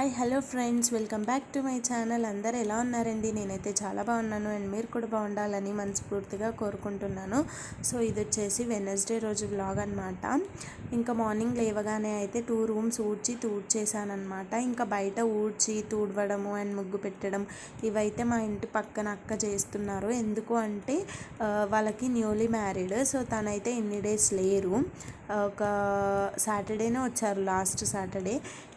Hi hello friends, welcome back to my channel. అందరు ఎలా ఉన్నారండి? నేనైతే చాలా బాగున్నాను అండ్ మీరు కూడా బాగుండాలని మనస్ఫూర్తిగా కోరుకుంటున్నాను. సో ఇది వచ్చేసి వెనస్డే రోజు వ్లాగ్ అనమాట. ఇంకా మార్నింగ్ లేవగానే అయితే 2 రూమ్స్ తూడ్చేసానమాట. ఇంకా బయట ఊడ్చి తూడవడము అండ్ ముగ్గు పెట్టడం ఇవైతే మా ఇంటి పక్కన అక్క చేస్తున్నారు. ఎందుకు అంటే వాళ్ళకి న్యూలీ మ్యారీడ్. సో తనైతే ఇన్ని డేస్ లేరు, ఒక సాటర్డేనే వచ్చారు, లాస్ట్ సాటర్డే.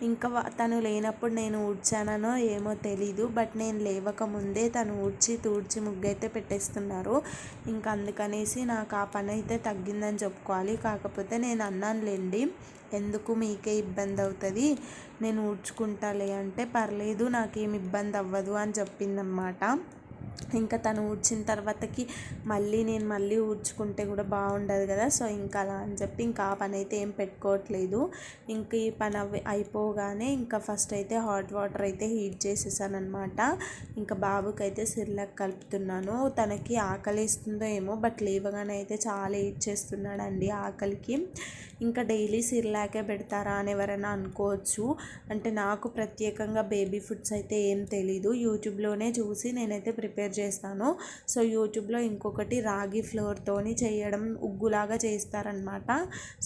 ఇంకా తను లేనప్పుడు నేను ఊడ్చానో ఏమో తెలీదు, బట్ నేను లేవకముందే తను తూడ్చి ముగ్గు అయితే పెట్టేస్తున్నారు. ఇంకా అందుకనేసి నాకు ఆ పని అయితే తగ్గిందని చెప్పుకోవాలి. కాకపోతే నేను అన్నానులేండి, ఎందుకు మీకే ఇబ్బంది అవుతుంది, నేను ఊడ్చుకుంటాలే అంటే పర్లేదు నాకేం ఇబ్బంది అవ్వదు అని చెప్పిందనమాట. ఇంకా తను ఊడ్చిన తర్వాతకి నేను ఊడ్చుకుంటే కూడా బాగుండదు కదా. సో ఇంకా అలా అని చెప్పి ఇంకా ఆ పని అయితే ఏం పెట్టుకోవట్లేదు. ఇంక ఈ పని అయిపోగానే ఇంకా ఫస్ట్ అయితే హాట్ వాటర్ అయితే హీట్ చేసేసాను అనమాట. ఇంకా బాబుకి అయితే సిర్లాక్ కలుపుతున్నాను. తనకి ఆకలిస్తుందో ఏమో, బట్ లేవగానే అయితే చాలా ఈట్ చేస్తున్నాడండి ఆకలికి. ఇంకా డైలీ సిర్లాకే పెడతారా అని ఎవరైనా అనుకోవచ్చు. అంటే నాకు ప్రత్యేకంగా బేబీ ఫుడ్స్ అయితే ఏం తెలీదు, యూట్యూబ్లోనే చూసి నేనైతే ప్రిపేర్ చేస్తాను. సో యూట్యూబ్లో ఇంకొకటి రాగి ఫ్లోర్తోని చేయడం, ఉగ్గులాగా చేస్తారనమాట.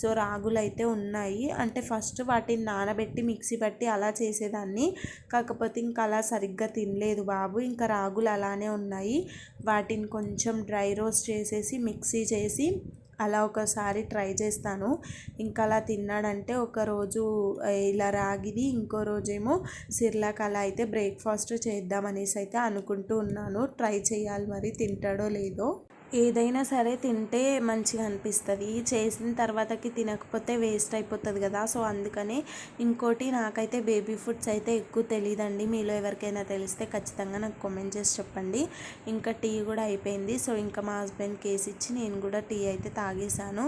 సో రాగులు అయితే ఉన్నాయి, అంటే ఫస్ట్ వాటిని నానబెట్టి మిక్సీ పట్టి అలా చేసేదాన్ని. కాకపోతే ఇంకా అలా సరిగ్గా తినలేదు బాబు. ఇంకా రాగులు అలానే ఉన్నాయి, వాటిని కొంచెం డ్రై రోస్ట్ చేసేసి మిక్సీ చేసి అలా ఒకసారి ట్రై చేస్తాను. ఇంకా అలా తిన్నాడంటే ఒకరోజు ఇలా రాగిది, ఇంకో రోజేమో సిర్లాక్ అలా అయితే బ్రేక్ఫాస్ట్ చేద్దామనేసి అయితే అనుకుంటూ ఉన్నాను. ట్రై చేయాలి, మరి తింటాడో లేదో. ఏదైనా సరే తింటే మంచిగా అనిపిస్తుంది, చేసిన తర్వాతకి తినకపోతే వేస్ట్ అయిపోతుంది కదా. సో అందుకనే. ఇంకోటి, నాకైతే బేబీ ఫుడ్స్ అయితే ఎక్కువ తెలియదండి. మీలో ఎవరికైనా తెలిస్తే ఖచ్చితంగా నాకు కామెంట్ చేసి చెప్పండి. ఇంకా టీ కూడా అయిపోయింది. సో ఇంకా మా హస్బెండ్కి వేసి ఇచ్చి నేను కూడా టీ అయితే తాగేసాను.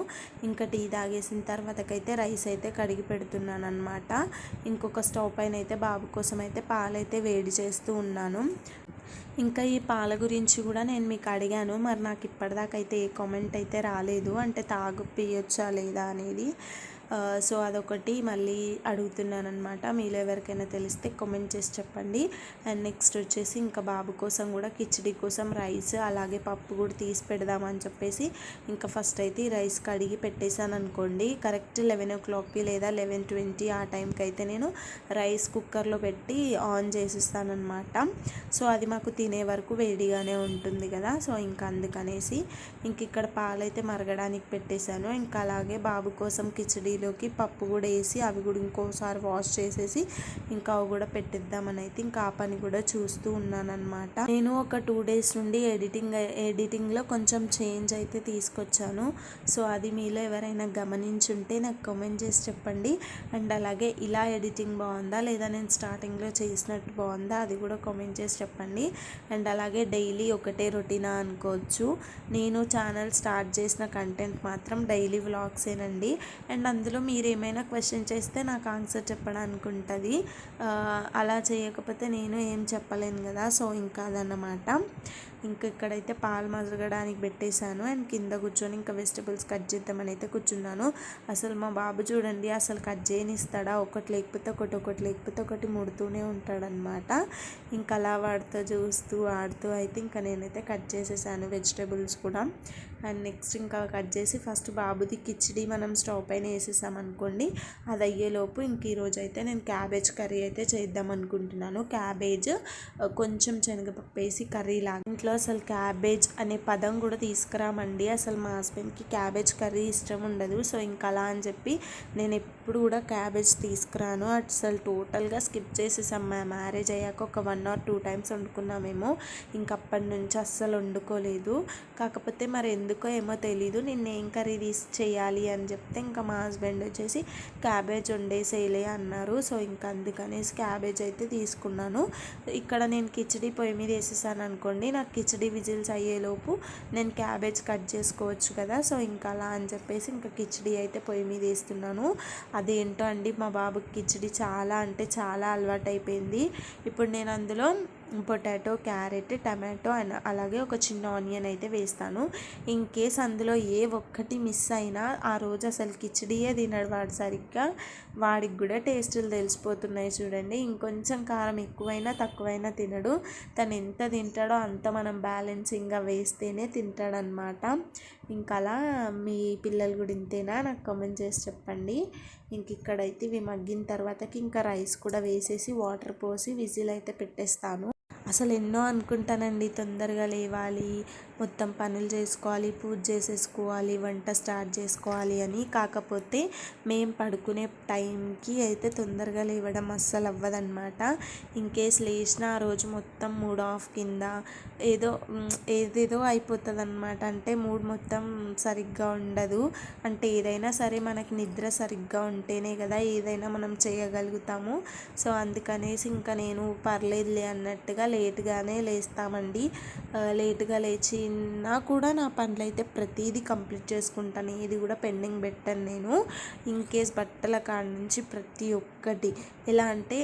ఇంకా టీ తాగేసిన తర్వాతకైతే రైస్ అయితే కడిగి పెడుతున్నాను అనమాట. ఇంకొక స్టవ్ పైన అయితే బాబు కోసం అయితే పాలైతే వేడి చేస్తూ ఉన్నాను. ఇంకా ఈ పాల గురించి కూడా నేను మీకు అడిగాను, మరి నాకు ఇప్పటిదాకా అయితే ఏ కామెంట్ అయితే రాలేదు, అంటే తాగిపియొచ్చా లేదా అనేది. సో అదొకటి మళ్ళీ అడుగుతున్నాను అనమాట. మీలో ఎవరికైనా తెలిస్తే కామెంట్ చేసి చెప్పండి. అండ్ నెక్స్ట్ వచ్చేసి ఇంకా బాబు కోసం కూడా కిచిడి కోసం రైస్ అలాగే పప్పు కూడా తీసి పెడదామని చెప్పేసి ఇంకా ఫస్ట్ అయితే ఈ రైస్ కడిగి పెట్టేశాను అనుకోండి. కరెక్ట్ 11 o'clockకి లేదా 11:20 ఆ టైంకి అయితే నేను రైస్ కుక్కర్లో పెట్టి ఆన్ చేసిస్తాను అనమాట. సో అది మాకు తినే వరకు వేడిగానే ఉంటుంది కదా. సో ఇంకా అందుకనేసి ఇంక ఇక్కడ పాలైతే మరగడానికి పెట్టేశాను. ఇంకా అలాగే బాబు కోసం కిచడీలోకి పప్పు కూడా వేసి అవి కూడా ఇంకోసారి వాష్ చేసేసి ఇంకా అవి కూడా పెట్టిద్దామని అయితే ఇంకా ఆ పని కూడా చూస్తూ ఉన్నానమాట. నేను ఒక 2 days నుండి ఎడిటింగ్లో కొంచెం చేంజ్ అయితే తీసుకొచ్చాను. సో అది మీలో ఎవరైనా గమనించుంటే నాకు కామెంట్ చేసి చెప్పండి. అండ్ అలాగే ఇలా ఎడిటింగ్ బాగుందా లేదా నేను స్టార్టింగ్లో చేసినట్టు బాగుందా అది కూడా కామెంట్ చేసి చెప్పండి. అండ్ అలాగే డైలీ ఒకటే రొటీనా అనుకోవచ్చు. నేను ఛానల్ స్టార్ట్ చేసిన కంటెంట్ మాత్రం డైలీ వ్లాగ్సేనండి. అండ్ అందులో మీరు ఏమైనా క్వశ్చన్ చేస్తే నాకు ఆన్సర్ చెప్పడానికి ఉంటుంది. అలా చేయకపోతే నేను ఏం చెప్పలేను కదా. సో ఇంకా అదన్నమాట. ఇంకా ఇక్కడైతే పాలు మరగడానికి పెట్టేశాను. అండ్ కింద కూర్చొని ఇంకా వెజిటబుల్స్ కట్ చేద్దామని అయితే కూర్చున్నాను. అసలు మా బాబు చూడండి, అసలు కట్ చేయనిస్తాడా, ఒకటి లేకపోతే ఒకటి ముడుతూనే ఉంటాడనమాట. ఇంకా అలా వాడితో చూస్తూ ఆడుతూ అయితే ఇంకా నేనైతే కట్ చేసేసాను వెజిటబుల్స్ కూడా. అండ్ నెక్స్ట్ ఇంకా కట్ చేసి ఫస్ట్ బాబుది కిచిడి మనం స్టవ్ పైన వేసేసామనుకోండి, అది అయ్యేలోపు ఇంక ఈరోజు అయితే నేను క్యాబేజ్ కర్రీ అయితే చేద్దాం అనుకుంటున్నాను. క్యాబేజ్ కొంచెం శనగపప్పు వేసి కర్రీ లాగా. ఇంట్లో అసలు క్యాబేజ్ అనే పదం కూడా తీసుకురామండి. అసలు మా హస్బెండ్కి క్యాబేజ్ కర్రీ ఇష్టం ఉండదు. సో ఇంకా అలా అని చెప్పి నేను ఎప్పుడు కూడా క్యాబేజ్ తీసుకురాను. అసలు టోటల్గా స్కిప్ చేసేసాం. మా మ్యారేజ్ అయ్యాక ఒక 1 or 2 times వండుకున్నామేమో, ఇంకప్పటి నుంచి అస్సలు వండుకోలేదు. కాకపోతే మరి ఎందుకో ఏమో తెలీదు, నిన్న ఏం కర్రీ చేయాలి అని చెప్తే ఇంకా మా హస్బెండ్ వచ్చేసి క్యాబేజ్ వండేసేయలే అన్నారు. సో ఇంకా అందుకనేసి క్యాబేజ్ అయితే తీసుకున్నాను. ఇక్కడ నేను కిచిడి పొయ్యి మీద వేసేసాను అనుకోండి, నాకు కిచిడి విజిల్స్ అయ్యేలోపు నేను క్యాబేజ్ కట్ చేసుకోవచ్చు కదా. సో ఇంకా అలా అని చెప్పేసి ఇంకా కిచిడి అయితే పొయ్యి మీద వేస్తున్నాను. అదేంటో అండి, మా బాబుకి కిచిడి చాలా అంటే చాలా అలవాటు అయిపోయింది. ఇప్పుడు నేను అందులో పొటాటో, క్యారెట్, టమాటో అండ్ అలాగే ఒక చిన్న ఆనియన్ అయితే వేస్తాను. ఇన్ కేస్ అందులో ఏ ఒక్కటి మిస్ అయినా ఆ రోజు అసలు కిచిడియే తినడు వాడు సరిగ్గా. వాడికి కూడా టేస్టులు తెలిసిపోతున్నాయి చూడండి. ఇంకొంచెం కారం ఎక్కువైనా తక్కువైనా తినడు. తను ఎంత తింటాడో అంత మనం బ్యాలెన్సింగ్గా వేస్తేనే తింటాడనమాట. ఇంకా అలా మీ పిల్లలు కూడా ఇంతేనా నాకు కామెంట్ చేసి చెప్పండి. ఇంక ఇక్కడైతే ఇవి మగ్గిన తర్వాతకి ఇంకా రైస్ కూడా వేసేసి వాటర్ పోసి విజిల్ అయితే పెట్టేస్తాను. అసలు ఎన్నో అనుకుంటానండి, తొందరగా లేవాలి, మొత్తం పనులు చేసుకోవాలి, పూజ చేసేసుకోవాలి, వంట స్టార్ట్ చేసుకోవాలి అని. కాకపోతే మేము పడుకునే టైంకి అయితే తొందరగా లేవడం అస్సలు అవ్వదన్నమాట. ఇన్కేస్ లేచిన ఆ రోజు మొత్తం మూడ్ ఆఫ్ కింద ఏదేదో అయిపోతుంది అనమాట. అంటే మూడ్ మొత్తం సరిగ్గా ఉండదు. అంటే ఏదైనా సరే మనకి నిద్ర సరిగ్గా ఉంటేనే కదా ఏదైనా మనం చేయగలుగుతాము. సో అందుకనేసి ఇంకా నేను పర్లేదులే అన్నట్టుగా లేట్గానే లేస్తామండి. లేట్గా లేచినా కూడా నా పనులు అయితే ప్రతిదీ కంప్లీట్ చేసుకుంటాను. ఏది కూడా పెండింగ్ పెట్టాను నేను. ఇన్కేస్ బట్టల కాడ నుంచి ప్రతి ఒక్కటి ఎలా అంటే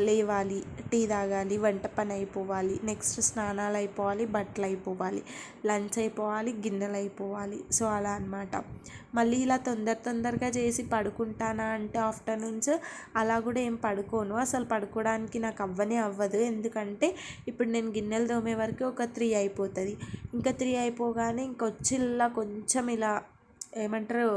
లేవాలి, టీ తాగాలి, వంట పని అయిపోవాలి, నెక్స్ట్ స్నానాలు అయిపోవాలి, బట్టలు అయిపోవాలి, లంచ్ అయిపోవాలి, గిన్నెలు అయిపోవాలి. సో అలా అనమాట. మళ్ళీ ఇలా తొందరగా చేసి పడుకుంటానా అంటే ఆఫ్టర్నూన్స్ అలా కూడా ఏం పడుకోను. అసలు పడుకోవడానికి నాకు అవ్వదు. ఎందుకంటే ఇప్పుడు నేను గిన్నెలు తోమే వరకు ఒక 3 అయిపోతుంది. ఇంకా 3 అయిపోగానే ఇంకొచ్చి ఇలా కొంచెం ఇలా ఏమంటారు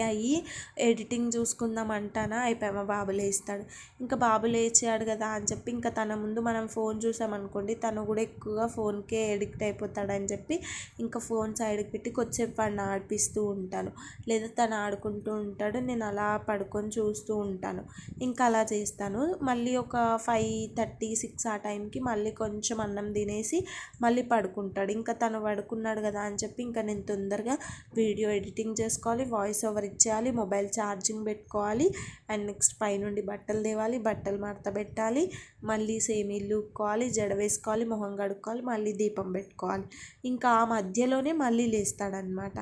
అయ్యి ఎడిటింగ్ చూసుకుందాం అంటానా అయిపోయి మా బాబు లేస్తాడు. ఇంకా బాబు లేచాడు కదా అని చెప్పి ఇంకా తన ముందు మనం ఫోన్ చూసామనుకోండి, తను కూడా ఎక్కువగా ఫోన్కే ఎడిక్ట్ అయిపోతాడని చెప్పి ఇంకా ఫోన్ సైడ్కి పెట్టి కొద్దిసేపు వాడిని ఆడిపిస్తూ ఉంటాను. లేదా తను ఆడుకుంటూ ఉంటాడు, నేను అలా పడుకొని చూస్తూ ఉంటాను. ఇంకా అలా చేస్తాను. మళ్ళీ ఒక 5:30, 6 ఆ టైంకి మళ్ళీ కొంచెం అన్నం తినేసి మళ్ళీ పడుకుంటాడు. ఇంకా తను పడుకున్నాడు కదా అని చెప్పి ఇంకా నేను తొందరగా వీడియో ఎడిటింగ్ చేసుకోవాలి, వాయిస్ ఓవర్ ఇచ్చేయాలి, మొబైల్ ఛార్జింగ్ పెట్టుకోవాలి, అండ్ నెక్స్ట్ పైనుండి బట్టలు తేవాలి, బట్టలు మడత పెట్టాలి, మళ్ళీ సేమ్ ఇల్లు ఊక్కోవాలి, జడ వేసుకోవాలి, మొహం కడుక్కోవాలి, మళ్ళీ దీపం పెట్టుకోవాలి. ఇంకా ఆ మధ్యలోనే మళ్ళీ లేస్తాడనమాట.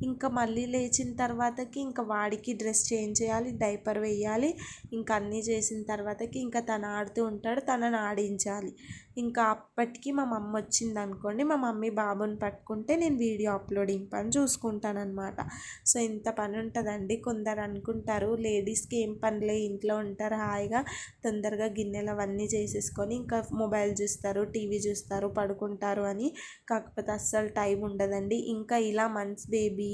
ఇంకా మళ్ళీ లేచిన తర్వాతకి ఇంకా వాడికి డ్రెస్ చేంజ్ చేయాలి, డైపర్ వేయాలి. ఇంకా అన్నీ చేసిన తర్వాతకి ఇంకా తను ఆడుతూ ఉంటాడు, తనని ఆడించాలి. ఇంకా అప్పటికి మా మమ్మీ వచ్చింది అనుకోండి, మా మమ్మీ బాబుని పట్టుకుంటే నేను వీడియో అప్లోడింగ్ పని చూసుకుంటానమాట. సో ఇంత పని ఉంటుందండి. కొందరు అనుకుంటారు లేడీస్కి ఏం పనిలే, ఇంట్లో ఉంటారు హాయిగా, తొందరగా గిన్నెలు అవన్నీ చేసేసుకొని ఇంకా మొబైల్ చూస్తారు, టీవీ చూస్తారు, పడుకుంటారు అని. కాకపోతే అస్సలు టైం ఉండదండి. ఇంకా ఇలా మంత్స్ బేబీ,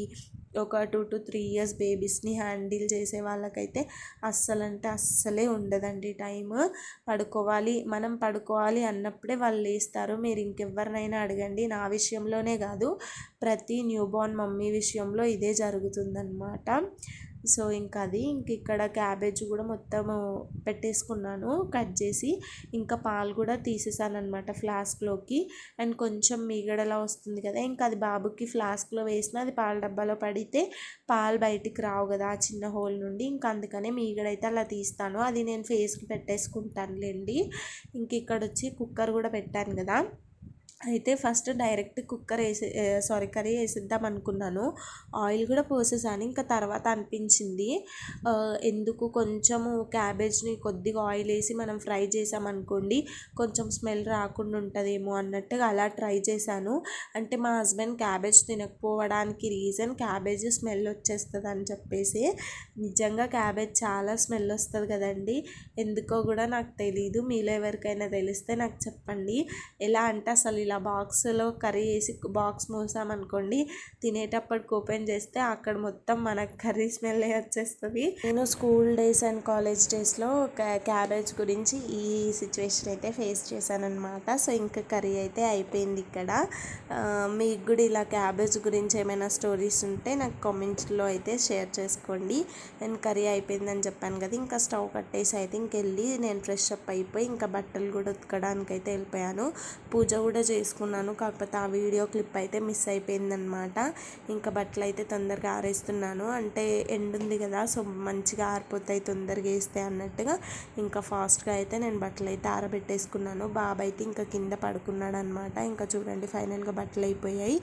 ఒక 2 to 3 years బేబీస్ని హ్యాండిల్ చేసే వాళ్ళకైతే అస్సలే ఉండదండి టైం. మనం పడుకోవాలి అన్నప్పుడే వాళ్ళు లేస్తారు. మీరు ఇంకెవరినైనా అడగండి, నా విషయంలోనే కాదు, ప్రతి న్యూబార్న్ మమ్మీ విషయంలో ఇదే జరుగుతుందన్నమాట. సో ఇంకా ఇక్కడ క్యాబేజ్ కూడా మొత్తము పెట్టేసుకున్నాను కట్ చేసి. ఇంకా పాలు కూడా తీసేసాను అనమాట ఫ్లాస్క్లోకి. అండ్ కొంచెం మీగడలా వస్తుంది కదా, ఇంకా అది బాబుకి ఫ్లాస్క్లో వేసిన అది పాల డబ్బాలో పడితే పాలు బయటికి రావు కదా ఆ చిన్న హోల్ నుండి. ఇంకా అందుకనే మీగడైతే అలా తీస్తాను. అది నేను ఫేస్కి పెట్టేసుకుంటానులేండి. ఇంక ఇక్కడ వచ్చి కుక్కర్ కూడా పెట్టాను కదా, అయితే ఫస్ట్ డైరెక్ట్ కర్రీ వేసేద్దాం అనుకున్నాను. ఆయిల్ కూడా పోసేసాను. ఇంకా తర్వాత అనిపించింది ఎందుకు కొంచెము క్యాబేజ్ని కొద్దిగా ఆయిల్ వేసి మనం ఫ్రై చేసామనుకోండి కొంచెం స్మెల్ రాకుండా ఉంటుందేమో అన్నట్టుగా అలా ట్రై చేశాను. అంటే మా హస్బెండ్ క్యాబేజ్ తినకపోవడానికి రీజన్ క్యాబేజ్ స్మెల్ వచ్చేస్తుంది అని చెప్పేసి. నిజంగా క్యాబేజ్ చాలా స్మెల్ వస్తుంది కదండి, ఎందుకో కూడా నాకు తెలీదు. మీలో ఎవరికైనా తెలిస్తే నాకు చెప్పండి. ఎలా అంటే అసలు ఇలా బాక్స్లో కర్రీ వేసి బాక్స్ మూసామనుకోండి, తినేటప్పటికి ఓపెన్ చేస్తే అక్కడ మొత్తం మనకు కర్రీ స్మెల్ వచ్చేస్తుంది. నేను స్కూల్ డేస్ అండ్ కాలేజ్ డేస్లో క్యాబేజ్ గురించి ఈ సిచ్యువేషన్ అయితే ఫేస్ చేశానమాట. సో ఇంకా కర్రీ అయితే అయిపోయింది ఇక్కడ. మీకు కూడా ఇలా క్యాబేజ్ గురించి ఏమైనా స్టోరీస్ ఉంటే నాకు కామెంట్స్లో అయితే షేర్ చేసుకోండి. నేను కర్రీ అయిపోయిందని చెప్పాను కదా, ఇంకా స్టవ్ కట్టేసి అయితే ఇంకెళ్ళి నేను ఫ్రెష్ అప్ అయిపోయి ఇంకా బట్టలు కూడా ఉతకడానికి అయితే వెళ్ళిపోయాను. పూజ కూడా చేసుకున్నాను, కాకపోతే ఆ వీడియో క్లిప్ అయితే మిస్ అయిపోయిందనమాట. ఇంకా బట్టలు అయితే తొందరగా ఆరేస్తున్నాను, అంటే ఎండ్ ఉంది కదా, సో మంచిగా ఆరిపోతాయి తొందరగా వేస్తే అన్నట్టుగా ఇంకా ఫాస్ట్గా అయితే నేను బట్టలు అయితే ఆరబెట్టేసుకున్నాను. బాబు అయితే ఇంకా కింద పడుకున్నాడు అనమాట. ఇంకా చూడండి ఫైనల్గా బట్టలు అయిపోయాయి.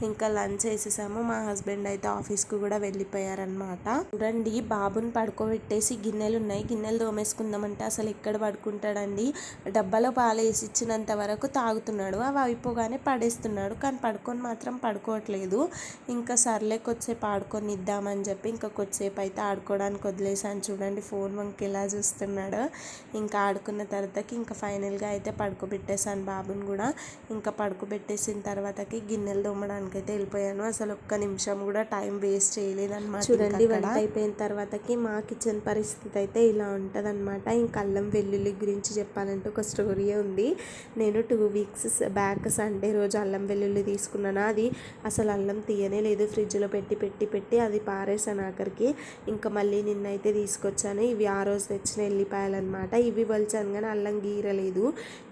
ఇంకా లంచ్ వేసేసాము. మా హస్బెండ్ అయితే ఆఫీస్కి కూడా వెళ్ళిపోయారనమాట. చూడండి బాబుని పడుకోబెట్టేసి గిన్నెలు ఉన్నాయి, గిన్నెలు తోమేసుకుందామంటే అసలు ఎక్కడ పడుకుంటాడండి. డబ్బాలో పాలు వేసి ఇచ్చినంత వరకు తాగుతున్నాడు, అవి అయిపోగానే పడేస్తున్నాడు, కానీ పడుకొని మాత్రం పడుకోవట్లేదు. ఇంకా సర్లే కొద్దిసేపు ఆడుకొని ఇద్దామని చెప్పి ఇంకా కొద్దిసేపు అయితే ఆడుకోవడానికి వదిలేసాను. చూడండి ఫోన్ వంక ఎలా చూస్తున్నాడు. ఇంకా ఆడుకున్న తర్వాతకి ఇంకా ఫైనల్గా అయితే పడుకోబెట్టేశాను బాబుని కూడా. ఇంకా పడుకోబెట్టేసిన తర్వాతకి గిన్నెలు తోమడానికి అయితే వెళ్ళిపోయాను. అసలు ఒక్క నిమిషం కూడా టైం వేస్ట్ చేయలేదన్నమాట. చూడండి వంట అయిపోయిన తర్వాతకి మా కిచెన్ పరిస్థితి అయితే ఇలా ఉంటుంది అనమాట. ఇంకా అల్లం వెల్లుల్లి గురించి చెప్పాలంటే ఒక స్టోరీ ఉంది. నేను 2 వీక్స్ బ్యాక్ సండే రోజు అల్లం వెల్లుల్లి తీసుకున్నాను. అది అసలు అల్లం తీయనే లేదు, ఫ్రిడ్జ్లో పెట్టి అది పారేసాను ఆఖరికి. ఇంకా మళ్ళీ నిన్నైతే తీసుకొచ్చాను. ఇవి ఆ రోజు తెచ్చిన ఎల్లిపాయలు అనమాట. ఇవి వలిచాను కానీ అల్లం గీరలేదు.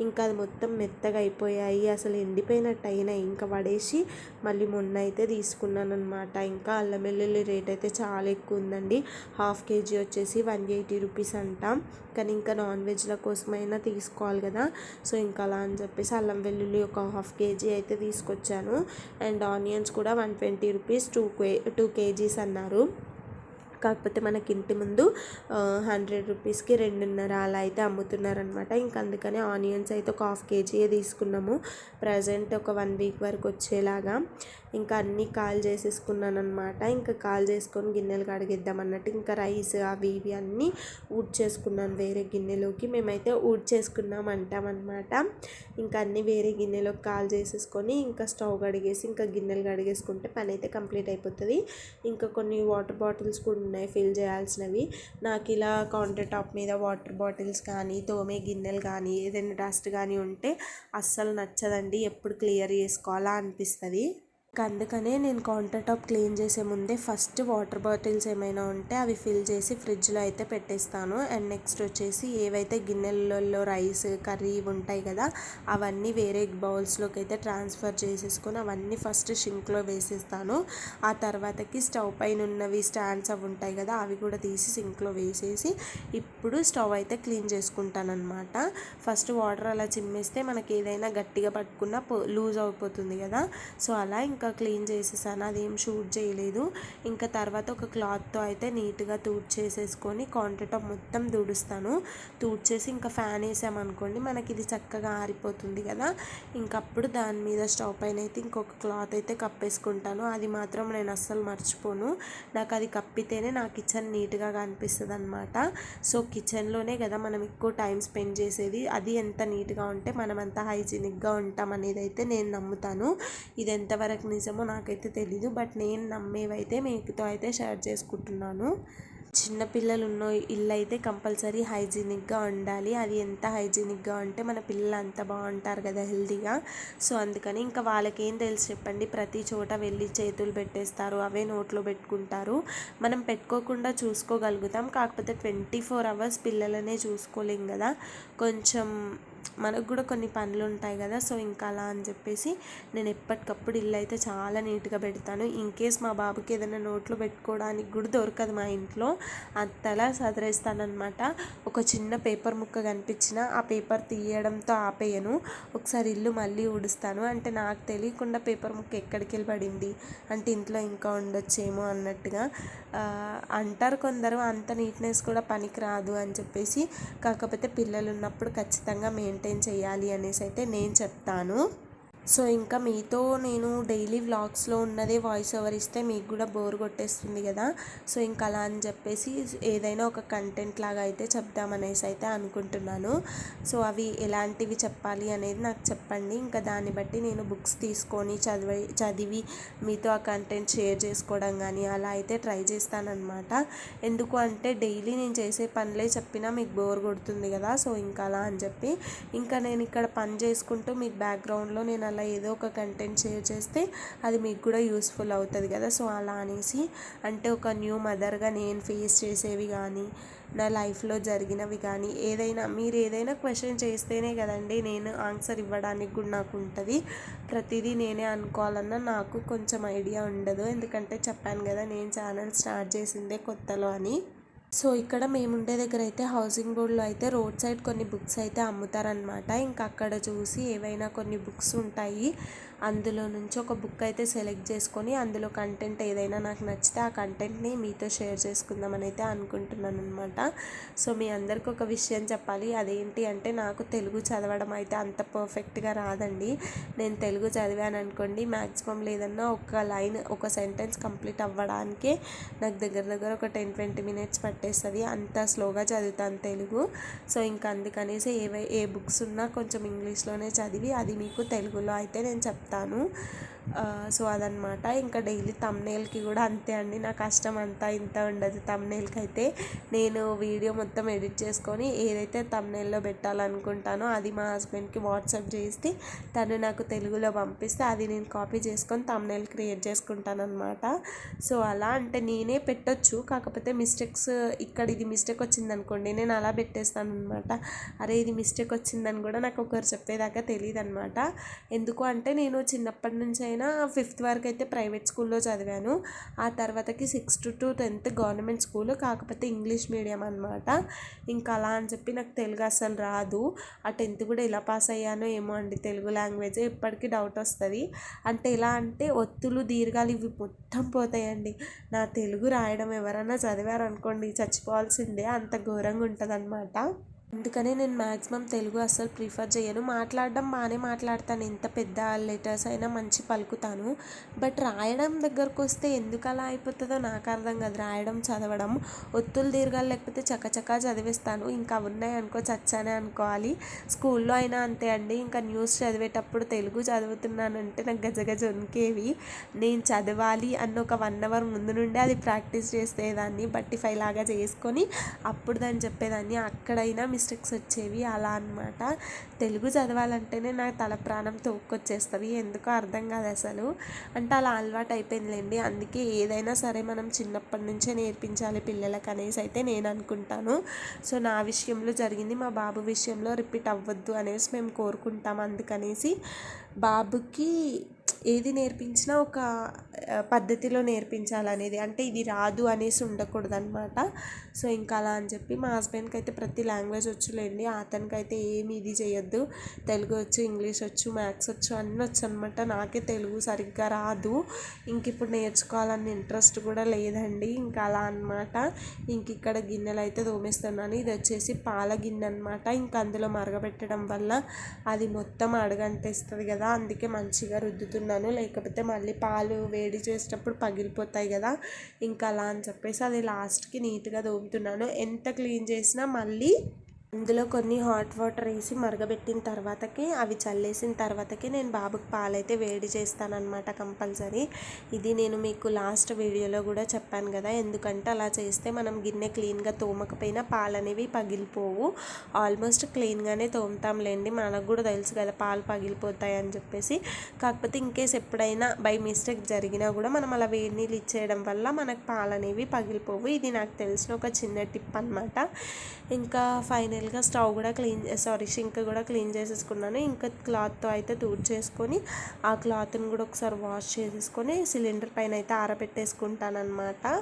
ఇంకా అది మొత్తం మెత్తగా అయిపోయాయి, అసలు ఎండిపోయినట్టు అయినాయి. ఇంకా పడేసి మళ్ళీ మొన్న అయితే తీసుకున్నాను అనమాట. ఇంకా అల్లం వెల్లుల్లి రేట్ అయితే చాలా ఎక్కువ ఉందండి. 1/2 kg వచ్చేసి 180 రూపీస్ అంట. కానీ ఇంకా నాన్ వెజ్ల కోసమైనా తీసుకోవాలి కదా, సో ఇంకా అలా అని చెప్పేసి అల్లం వెల్లుల్లి ఒక 1/2 kg అయితే తీసుకొచ్చాను. అండ్ ఆనియన్స్ కూడా 120 రూపీస్ 2 kgs అన్నారు. కాకపోతే మనకి ఇంటి ముందు 100 రూపీస్కి 2.5 అలా అయితే అమ్ముతున్నారనమాట. ఇంకా అందుకని ఆనియన్స్ అయితే ఒక 1/2 kg తీసుకున్నాము. ప్రజెంట్ ఒక 1 వీక్ వరకు వచ్చేలాగా. ఇంకా అన్నీ కాల్ చేసేసుకున్నాను అనమాట. ఇంకా కాల్ చేసుకొని గిన్నెలు కడిగిద్దాం అన్నట్టు ఇంకా రైస్ అవి ఇవి అన్నీ చేసుకున్నాను వేరే గిన్నెలోకి. మేమైతే చేసుకున్నాం అంటామన్నమాట. ఇంకా అన్నీ వేరే గిన్నెలోకి కాల్ చేసేసుకొని ఇంకా స్టవ్ కడిగేసి ఇంకా గిన్నెలు కడిగేసుకుంటే పని అయితే కంప్లీట్ అయిపోతుంది. ఇంకా కొన్ని వాటర్ బాటిల్స్ కూడా ఉన్నాయి ఫిల్ చేయాల్సినవి. నాకు ఇలా కౌంటర్ టాప్ మీద వాటర్ బాటిల్స్ కానీ తోమే గిన్నెలు కానీ ఏదైనా డస్ట్ కానీ ఉంటే అస్సలు నచ్చదండి, ఎప్పుడు క్లియర్ చేసుకోవాలా అనిపిస్తుంది. అందుకనే నేను కౌంటర్ టాప్ క్లీన్ చేసే ముందే ఫస్ట్ వాటర్ బాటిల్స్ ఏమైనా ఉంటే అవి ఫిల్ చేసి ఫ్రిడ్జ్లో అయితే పెట్టేస్తాను. అండ్ నెక్స్ట్ వచ్చేసి ఏవైతే గిన్నెలలో రైస్ కర్రీ ఉంటాయి కదా అవన్నీ వేరే బౌల్స్లోకి అయితే ట్రాన్స్ఫర్ చేసేసుకొని అవన్నీ ఫస్ట్ షింక్లో వేసేస్తాను. ఆ తర్వాతకి స్టవ్ పైన ఉన్నవి స్టాండ్స్ అవి ఉంటాయి కదా అవి కూడా తీసి సింక్లో వేసేసి ఇప్పుడు స్టవ్ అయితే క్లీన్ చేసుకుంటాను అనమాట. ఫస్ట్ వాటర్ అలా చిమ్మేస్తే మనకి ఏదైనా గట్టిగా పట్టుకున్నా లూజ్ అయిపోతుంది కదా, సో అలా ఇంకా క్లీన్ చేసేసాను. అదేం షూట్ చేయలేదు. ఇంకా తర్వాత ఒక క్లాత్తో అయితే నీట్గా చేసేసుకొని కౌంటర్ టాప్ మొత్తం తుడిచేసి ఇంకా ఫ్యాన్ వేసామనుకోండి మనకి ఇది చక్కగా ఆరిపోతుంది కదా. ఇంకప్పుడు దాని మీద స్టవ్ పైన అయితే ఇంకొక క్లాత్ అయితే కప్పేసుకుంటాను. అది మాత్రం నేను అస్సలు మర్చిపోను. నాకు అది కప్పితేనే నా కిచెన్ నీట్గా కనిపిస్తుంది అనమాట. సో కిచెన్లోనే కదా మనం ఎక్కువ టైం స్పెండ్ చేసేది, అది ఎంత నీట్గా ఉంటే మనం అంత హైజీనిక్గా ఉంటాం అనేది అయితే నేను నమ్ముతాను. ఇది ఎంతవరకు నిజమో నాకైతే తెలీదు, బట్ నేను నమ్మేవైతే మీతో అయితే షేర్ చేసుకుంటున్నాను. చిన్నపిల్లలు ఉన్న ఇల్లు అయితే కంపల్సరీ హైజీనిక్గా ఉండాలి. అది ఎంత హైజీనిక్గా ఉంటే మన పిల్లలు అంత బాగుంటారు కదా హెల్తీగా. సో అందుకని ఇంకా వాళ్ళకేం తెలుసు చెప్పండి, ప్రతి చోట వెళ్ళి చేతులు పెట్టేస్తారు, అవే నోట్లో పెట్టుకుంటారు. మనం పెట్టుకోకుండా చూసుకోగలుగుతాం, కాకపోతే 24 hours పిల్లలనే చూసుకోలేం కదా. కొంచెం మనకు కూడా కొన్ని పనులు ఉంటాయి కదా. సో ఇంకా అలా అని చెప్పేసి నేను ఎప్పటికప్పుడు ఇల్లు అయితే చాలా నీట్గా పెడతాను. ఇన్కేస్ మా బాబుకి ఏదైనా నోట్లో పెట్టుకోవడానికి కూడా దొరకదు మా ఇంట్లో, అంతలా సదరేస్తానమాట. ఒక చిన్న పేపర్ ముక్క కనిపించినా ఆ పేపర్ తీయడంతో ఆపేయను. ఒకసారి ఇల్లు మళ్ళీ ఊడుస్తాను, అంటే నాకు తెలియకుండా పేపర్ ముక్క ఎక్కడికి వెళ్ళి పడింది అంటే ఇంట్లో ఇంకా ఉండొచ్చేమో అన్నట్టుగా అంటారు కొందరు. అంత నీట్నెస్ కూడా పనికి రాదు అని చెప్పేసి, కాకపోతే పిల్లలు ఉన్నప్పుడు ఖచ్చితంగా మెయింటైన్ చేయాలి అనేసి అయితే నేను చెప్తాను. సో ఇంకా మీతో నేను డైలీ వ్లాగ్స్లో ఉన్నదే వాయిస్ ఓవర్ ఇస్తే మీకు కూడా బోర్ కొట్టేస్తుంది కదా. సో ఇంకా అలా అని చెప్పేసి ఏదైనా ఒక కంటెంట్ లాగా అయితే చెప్దామనేసి అయితే అనుకుంటున్నాను. సో అవి ఎలాంటివి చెప్పాలి అనేది నాకు చెప్పండి. ఇంకా దాన్ని బట్టి నేను బుక్స్ తీసుకొని చదివి మీతో ఆ కంటెంట్ షేర్ చేసుకోవడం కానీ అలా అయితే ట్రై చేస్తానన్నమాట. ఎందుకు అంటే డైలీ నేను చేసే పనులే చెప్పినా మీకు బోర్ కొడుతుంది కదా. సో ఇంకా అలా అని చెప్పి ఇంకా నేను ఇక్కడ పని చేసుకుంటూ మీకు బ్యాక్గ్రౌండ్లో నేను అలా ఏదో ఒక కంటెంట్ షేర్ చేస్తే అది మీకు కూడా యూస్ఫుల్ అవుతుంది కదా. సో అలా అనేసి అంటే ఒక న్యూ మదర్గా నేను ఫేస్ చేసేవి కానీ నా లైఫ్లో జరిగినవి కానీ మీరు ఏదైనా క్వశ్చన్ చేస్తేనే కదండి నేను ఆన్సర్ ఇవ్వడానికి కూడా నాకు ఉంటుంది. ప్రతిదీ నేనే అనుకోవాలన్నా నాకు కొంచెం ఐడియా ఉండదు. ఎందుకంటే చెప్పాను కదా నేను ఛానల్ స్టార్ట్ చేసిందే కొత్తలో అని. సో ఇక్కడ మేము ఉండే దగ్గర అయితే హౌసింగ్ బోర్డ్లో అయితే రోడ్ సైడ్ కొన్ని బుక్స్ అయితే అమ్ముతారనమాట. ఇంకా అక్కడ చూసి ఏవైనా కొన్ని బుక్స్ ఉంటాయి, అందులో నుంచి ఒక బుక్ అయితే సెలెక్ట్ చేసుకొని అందులో కంటెంట్ ఏదైనా నాకు నచ్చితే ఆ కంటెంట్ని మీతో షేర్ చేసుకుందామని అయితే అనుకుంటున్నాను అనమాట. సో మీ అందరికి ఒక విషయం చెప్పాలి, అదేంటి అంటే నాకు తెలుగు చదవడం అయితే అంత పర్ఫెక్ట్గా రాదండి. నేను తెలుగు చదివాను అనుకోండి, మ్యాక్సిమం లేదన్నా ఒక లైన్ ఒక సెంటెన్స్ కంప్లీట్ అవ్వడానికే నాకు దగ్గర ఒక 10-20 మినిట్స్ పట్టేస్తుంది. అంత స్లోగా చదువుతాను తెలుగు. సో ఇంకా అందుకనేసి ఏ బుక్స్ ఉన్నా కొంచెం ఇంగ్లీష్లోనే చదివి అది మీకు తెలుగులో అయితే నేను చెప్తాను. సో అదనమాట. ఇంకా డైలీ థంబ్నెయిల్కి కూడా అంతే అండి, నా కష్టం అంతా ఇంత ఉండదు. థంబ్నెయిల్కి అయితే నేను వీడియో మొత్తం ఎడిట్ చేసుకొని ఏదైతే థంబ్నెయిల్లో పెట్టాలనుకుంటానో అది మా హస్బెండ్కి వాట్సాప్ చేసి తను నాకు తెలుగులో పంపిస్తే అది నేను కాపీ చేసుకొని థంబ్నెయిల్ క్రియేట్ చేసుకుంటాను అనమాట. సో అలా అంటే నేనే పెట్టొచ్చు, కాకపోతే మిస్టేక్స్ ఇక్కడ ఇది మిస్టేక్ వచ్చిందనుకోండి నేను అలా పెట్టేస్తాను అనమాట. అరే ఇది మిస్టేక్ వచ్చిందని కూడా నాకు ఒకరు చెప్పేదాకా తెలియదు అనమాట. ఎందుకు అంటే నేను చిన్నప్పటి నుంచి అయినా 5th వరకు అయితే ప్రైవేట్ స్కూల్లో చదివాను. ఆ తర్వాతకి 6th to 10th government school, కాకపోతే ఇంగ్లీష్ మీడియం అనమాట. ఇంకా అలా అని చెప్పి నాకు తెలుగు అసలు రాదు. ఆ 10th కూడా ఎలా పాస్ అయ్యానో ఏమో అండి, తెలుగు లాంగ్వేజ్ ఇప్పటికీ డౌట్ వస్తుంది. అంటే ఎలా అంటే ఒత్తులు దీర్ఘాలు ఇవి మొత్తం పోతాయండి. నా తెలుగు రాయడం ఎవరైనా చదివారనుకోండి చచ్చిపోవాల్సిందే, అంత ఘోరంగా ఉంటుంది అనమాట. అందుకనే నేను మ్యాక్సిమం తెలుగు అస్సలు ప్రిఫర్ చేయను. మాట్లాడడం బాగానే మాట్లాడతాను, ఎంత పెద్ద లెటర్స్ అయినా మంచి పలుకుతాను. బట్ రాయడం దగ్గరకు వస్తే ఎందుకు అలా అయిపోతుందో నాకు అర్థం కాదు. రాయడం చదవడం ఒత్తులు దీర్ఘాలు లేకపోతే చకచకా చదివేస్తాను. ఇంకా ఉన్నాయి అనుకో చచ్చానే అనుకోవాలి. స్కూల్లో అయినా అంతే అండి. ఇంకా న్యూస్ చదివేటప్పుడు తెలుగు చదువుతున్నానంటే నాకు గజగజ వణికేవి. నేను చదవాలి అన్న ఒక 1 hour ముందు నుండి అది ప్రాక్టీస్ చేసేదాన్ని, బట్టిఫై లాగా చేసుకొని అప్పుడు దాన్ని చెప్పేదాన్ని. అక్కడైనా మిస్టేక్స్ వచ్చేవి అలా అనమాట. తెలుగు చదవాలంటేనే నా తల ప్రాణం తోక్కొచ్చేస్తుంది, ఎందుకో అర్థం కాదు అసలు. అంటే అలా అలవాటు అయిపోయిందిలేండి. అందుకే ఏదైనా సరే మనం చిన్నప్పటి నుంచే నేర్పించాలి పిల్లలకు అనేసి అయితే నేను అనుకుంటాను. సో నా విషయంలో జరిగింది, మా బాబు విషయంలో రిపీట్ అవ్వద్దు అనేసి మేము కోరుకుంటాం. అందుకనేసి బాబుకి ఏది నేర్పించినా ఒక పద్ధతిలో నేర్పించాలనేది, అంటే ఇది రాదు అనేసి ఉండకూడదు అనమాట. సో ఇంకా అలా అని చెప్పి మా హస్బెండ్కి అయితే ప్రతి లాంగ్వేజ్ వచ్చులేండి, అతనికైతే ఏమి ఇది చేయొద్దు. తెలుగు వచ్చు, ఇంగ్లీష్ వచ్చు, మ్యాథ్స్ వచ్చు, అన్నీ వచ్చు అనమాట. నాకే తెలుగు సరిగ్గా రాదు, ఇంక ఇప్పుడు నేర్చుకోవాలన్న ఇంట్రెస్ట్ కూడా లేదండి. ఇంకా అలా అనమాట. ఇంక ఇక్కడ గిన్నెలు అయితే తోమేస్తున్నాను. ఇది వచ్చేసి పాల గిన్నె అనమాట. ఇంకా అందులో మరగబెట్టడం వల్ల అది మొత్తం అడగంటేస్తుంది కదా, అందుకే మంచిగా రుద్దుతున్నాను. లేకపోతే మళ్ళీ పాలు వేడి చేసేటప్పుడు పగిలిపోతాయి కదా, ఇంకా అలా అని చెప్పేసి అది లాస్ట్కి నీట్గా తోముతున్నాను. ఎంత క్లీన్ చేసినా మళ్ళీ అందులో కొన్ని హాట్ వాటర్ వేసి మరగబెట్టిన తర్వాతకి అవి చల్లేసిన తర్వాతకి నేను బాబుకి పాలైతే వేడి చేస్తానన్నమాట కంపల్సరీ. ఇది నేను మీకు లాస్ట్ వీడియోలో కూడా చెప్పాను కదా, ఎందుకంటే అలా చేస్తే మనం గిన్నె క్లీన్గా తోమకపోయినా పాలు అనేవి పగిలిపోవు. ఆల్మోస్ట్ క్లీన్గానే తోముతాంలేండి, మనకు కూడా తెలుసు కదా పాలు పగిలిపోతాయి అని చెప్పేసి. కాకపోతే ఇన్కేస్ ఎప్పుడైనా బై మిస్టేక్ జరిగినా కూడా మనం అలా వేడి నీళ్ళు ఇచ్చేయడం వల్ల మనకు పాలు అనేవి పగిలిపోవు. ఇది నాకు తెలిసిన ఒక చిన్న టిప్ అనమాట. ఇంకా ఫైనల్గా స్టవ్ కూడా షింక్ కూడా క్లీన్ చేసేసుకున్నాను. ఇంకా క్లాత్తో అయితే తుడిచేసుకొని ఆ క్లాత్ని కూడా ఒకసారి వాష్ చేసేసుకొని సిలిండర్ పైన అయితే ఆరబెట్టేసుకుంటాను అనమాట.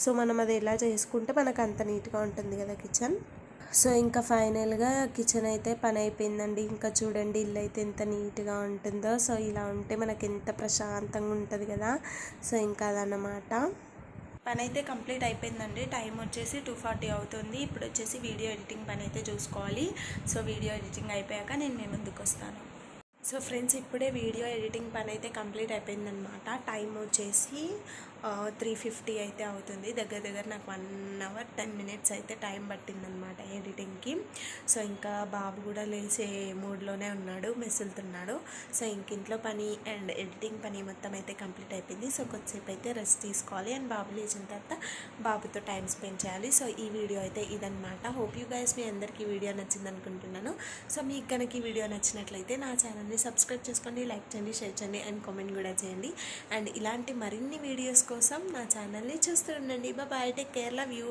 సో మనం అది ఎలా చేసుకుంటే మనకు అంత నీట్గా ఉంటుంది కదా కిచెన్. సో ఇంకా ఫైనల్గా కిచెన్ అయితే పని అయిపోయిందండి. ఇంకా చూడండి ఇల్లు అయితే ఎంత నీట్గా ఉంటుందో. సో ఇలా ఉంటే మనకి ఎంత ప్రశాంతంగా ఉంటుంది కదా. సో ఇంకా అదన్నమాట. పని అయితే కంప్లీట్ అయిపోయిందండి. టైం వచ్చేసి 2:40 అవుతుంది. ఇప్పుడు వచ్చేసి వీడియో ఎడిటింగ్ పని అయితే చూసుకోవాలి. సో వీడియో ఎడిటింగ్ అయిపోయాక నేను మీ ముందుకు వస్తాను. సో ఫ్రెండ్స్ ఇప్పుడే వీడియో ఎడిటింగ్ పని అయితే కంప్లీట్ అయిపోయిందనమాట. టైం వచ్చేసి 3:50 అయితే అవుతుంది. దగ్గర దగ్గర నాకు 1 అవర్ 10 మినిట్స్ అయితే టైం పట్టిందనమాట ఎడిటింగ్కి. సో ఇంకా బాబు కూడా లేచే మూడ్లోనే ఉన్నాడు, మెసులుతున్నాడు. సో ఇంక ఇంట్లో పని అండ్ ఎడిటింగ్ పని మొత్తం అయితే కంప్లీట్ అయిపోయింది. సో కొద్దిసేపు అయితే రెస్ట్ తీసుకోవాలి అండ్ బాబు లేచిన తర్వాత బాబుతో టైం స్పెండ్ చేయాలి. సో ఈ వీడియో అయితే ఇదనమాట. హోప్ యూ గైస్ మీ అందరికీ వీడియో నచ్చింది అనుకుంటున్నాను. సో మీకు కనుక ఈ వీడియో నచ్చినట్లయితే నా ఛానల్ని సబ్స్క్రైబ్ చేసుకోండి, లైక్ చేయండి, షేర్ చేయండి అండ్ కామెంట్ కూడా చేయండి. అండ్ ఇలాంటి మరిన్ని వీడియోస్ కోసం నా ఛానల్ని చూస్తూ ఉండండి. Bye, take care, love you.